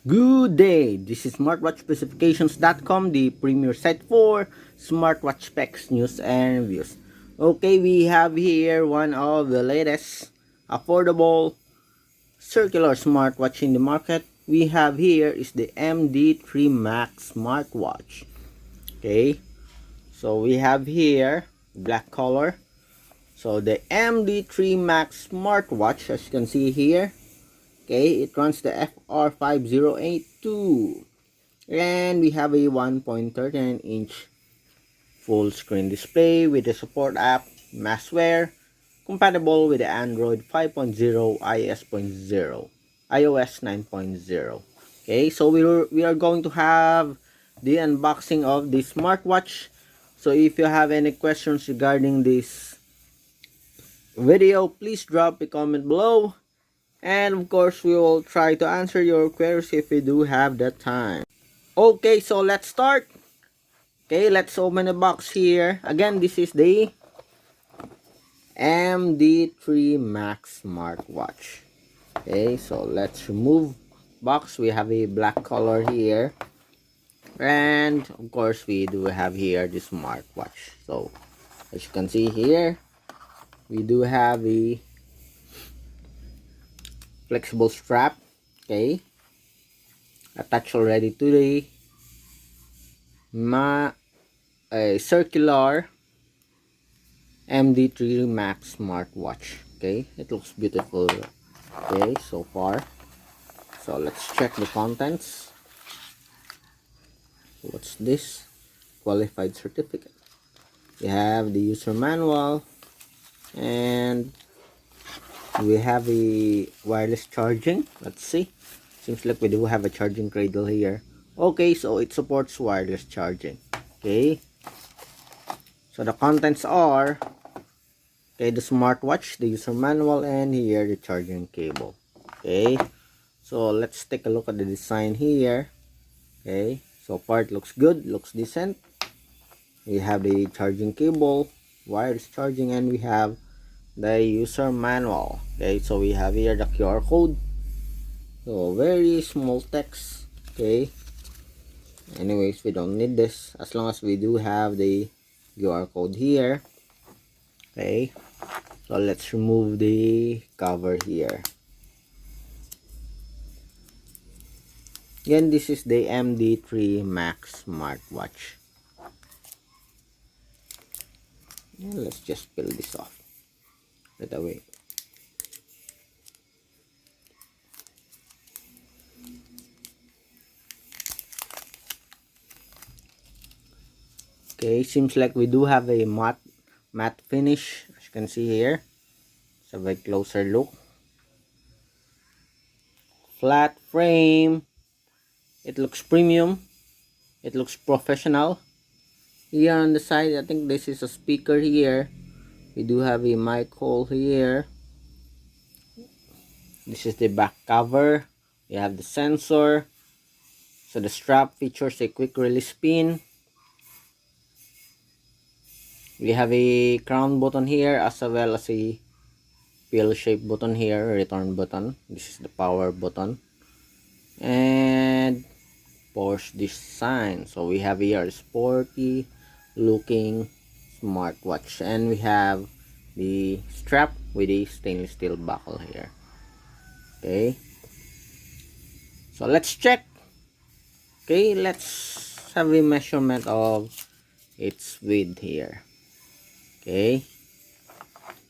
Good day, this is smartwatchspecifications.com, the premier site for smartwatch specs, news, and reviews. Okay, we have here one of the latest affordable circular smartwatch in the market. We have here is the MD3 Max smartwatch. Okay, so we have here black color. So the MD3 Max smartwatch, as you can see here, okay, it runs the FR5082 and we have a 1.39-inch full screen display with the support app Massware, compatible with the Android 5.0 iOS 9.0. Okay, so we are going to have the unboxing of the smartwatch. So if you have any questions regarding this video, please drop a comment below. And of course, we will try to answer your queries if we do have that time. Okay, so let's start. Okay, let's open the box here. Again, this is the MD3 Max smartwatch. Okay, so let's remove box. We have a black color here. And of course, we do have here the smartwatch. So as you can see here, we do have a flexible strap. Okay, attached already to the a circular MD3 Max smartwatch. Okay, it looks beautiful. Okay, so far. So let's check the contents. What's this? Qualified certificate. We have the user manual, and we have a wireless charging. Let's see. Seems like we do have a charging cradle here. Okay, so it supports wireless charging. Okay, so the contents are, okay, the smartwatch, the user manual, and here the charging cable. Okay, so let's take a look at the design here. Okay, so far it looks good, looks decent. We have the charging cable, wireless charging, and we have the user manual. Okay, so we have here the QR code. So very small text. Okay, anyways, we don't need this as long as we do have the QR code here. Okay, so let's remove the cover here. Again, this is the MD3 Max smartwatch. And let's just peel this off right away. Okay, seems like we do have a matte finish, as you can see here. Let's have a closer look. Flat frame. It looks premium. It looks professional. Here on the side, I think this is a speaker here. We do have a mic hole here. This is the back cover. We have the sensor. So the strap features a quick release pin. We have a crown button here as well as a pill shape button here, return button. This is the power button. And Porsche design. So we have here a sporty looking smartwatch, and we have the strap with a stainless steel buckle here. Okay, so let's check. Okay, let's have a measurement of its width here. Okay,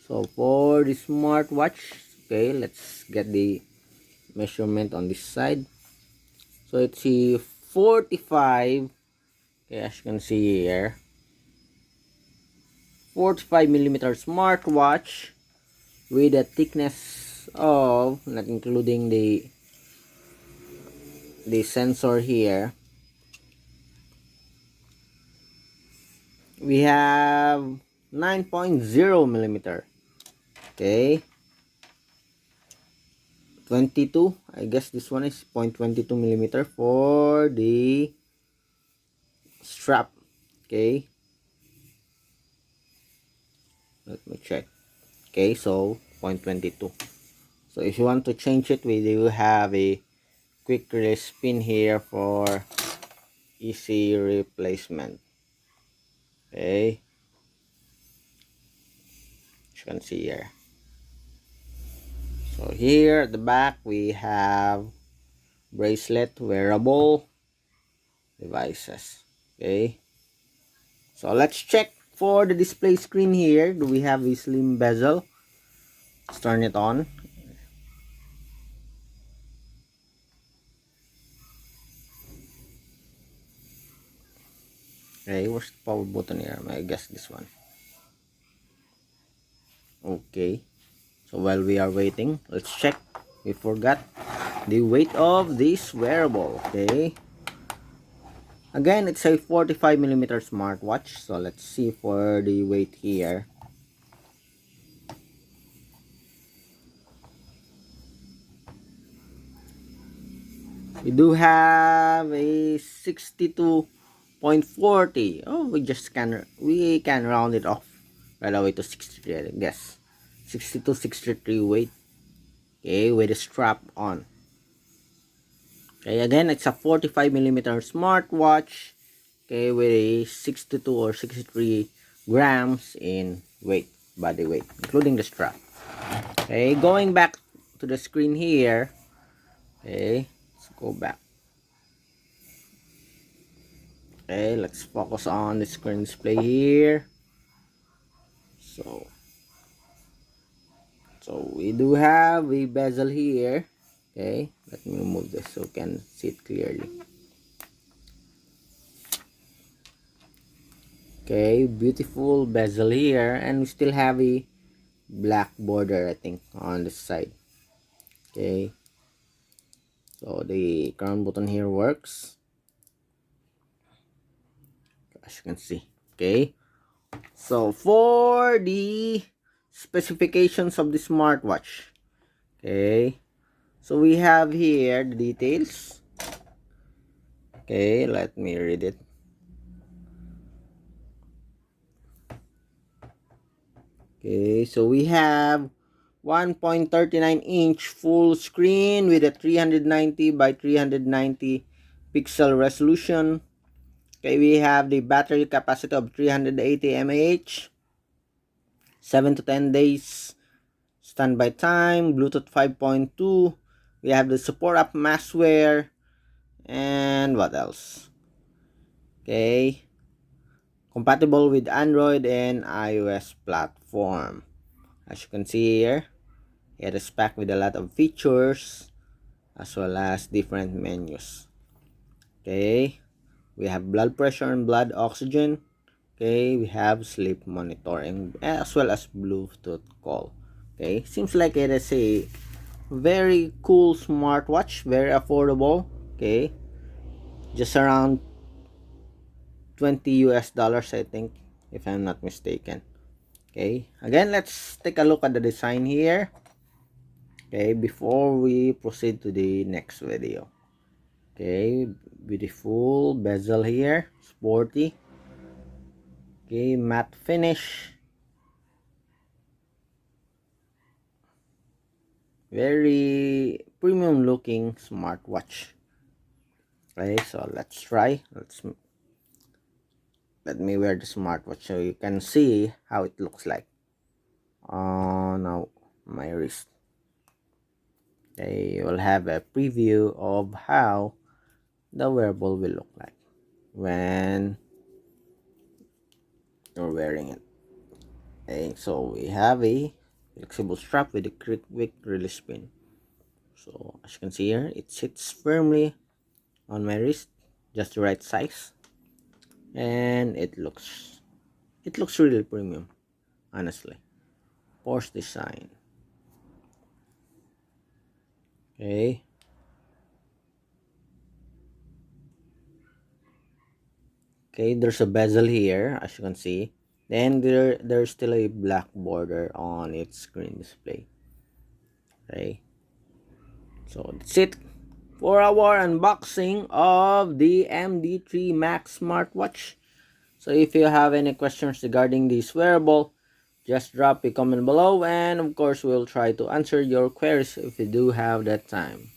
so for the smartwatch, okay, let's get the measurement on this side. So it's a 45, okay, as you can see here, 45mm smartwatch with a thickness of, not including the sensor here, we have 9.0mm. Okay, 22, I guess this one is 0.22mm for the strap. Okay, let me check. Okay, so 0.22. So if you want to change it, we do have a quick release pin here for easy replacement. Okay, as you can see here. So here at the back we have bracelet, wearable devices. Okay, so let's check for the display screen here. Do we have a slim bezel? Let's turn it on. Okay, where's the power button here? I guess this one. Okay, so while we are waiting, let's check. We forgot the weight of this wearable. Okay, again, it's a 45mm smartwatch. So let's see for the weight here. We do have a 62.40. Oh, we can round it off right away to 63, I guess. 62, 63 weight. Okay, with a strap on. Okay, again, it's a 45mm smartwatch. Okay, with a 62 or 63 grams in weight, body weight, including the strap. Okay, going back to the screen here. Okay, let's go back. Okay, let's focus on the screen display here. So we do have a bezel here. Okay, let me remove this so you can see it clearly. Okay, beautiful bezel here, and we still have a black border, I think, on the side. Okay, so the crown button here works, as you can see. Okay, so for the specifications of the smartwatch, okay, so we have here the details. Okay, let me read it. Okay, so we have 1.39-inch full screen with a 390 by 390 pixel resolution. Okay, we have the battery capacity of 380 mAh, 7 to 10 days standby time, Bluetooth 5.2. We have the support app Massware, and what else? Okay, compatible with Android and iOS platform. As you can see here, it is packed with a lot of features as well as different menus. Okay, we have blood pressure and blood oxygen. Okay, we have sleep monitoring as well as Bluetooth call. Okay, seems like it is a very cool smartwatch, very affordable. Okay, just around 20 US dollars, I think, if I'm not mistaken. Okay, again, let's take a look at the design here. Okay, before we proceed to the next video. Okay, beautiful bezel here, sporty. Okay, matte finish, very premium looking smartwatch. Okay, so let me wear the smartwatch so you can see how it looks like on my wrist. Okay, you will have a preview of how the wearable will look like when you're wearing it. Okay, so we have a flexible strap with a quick release pin. So as you can see here, it sits firmly on my wrist, just the right size, and it looks really premium, honestly. Porsche design. Okay, okay, there's a bezel here, as you can see. Then there's still a black border on its screen display. Okay, so that's it for our unboxing of the MD3 Max smartwatch. So if you have any questions regarding this wearable, just drop a comment below, and of course we'll try to answer your queries if you do have that time.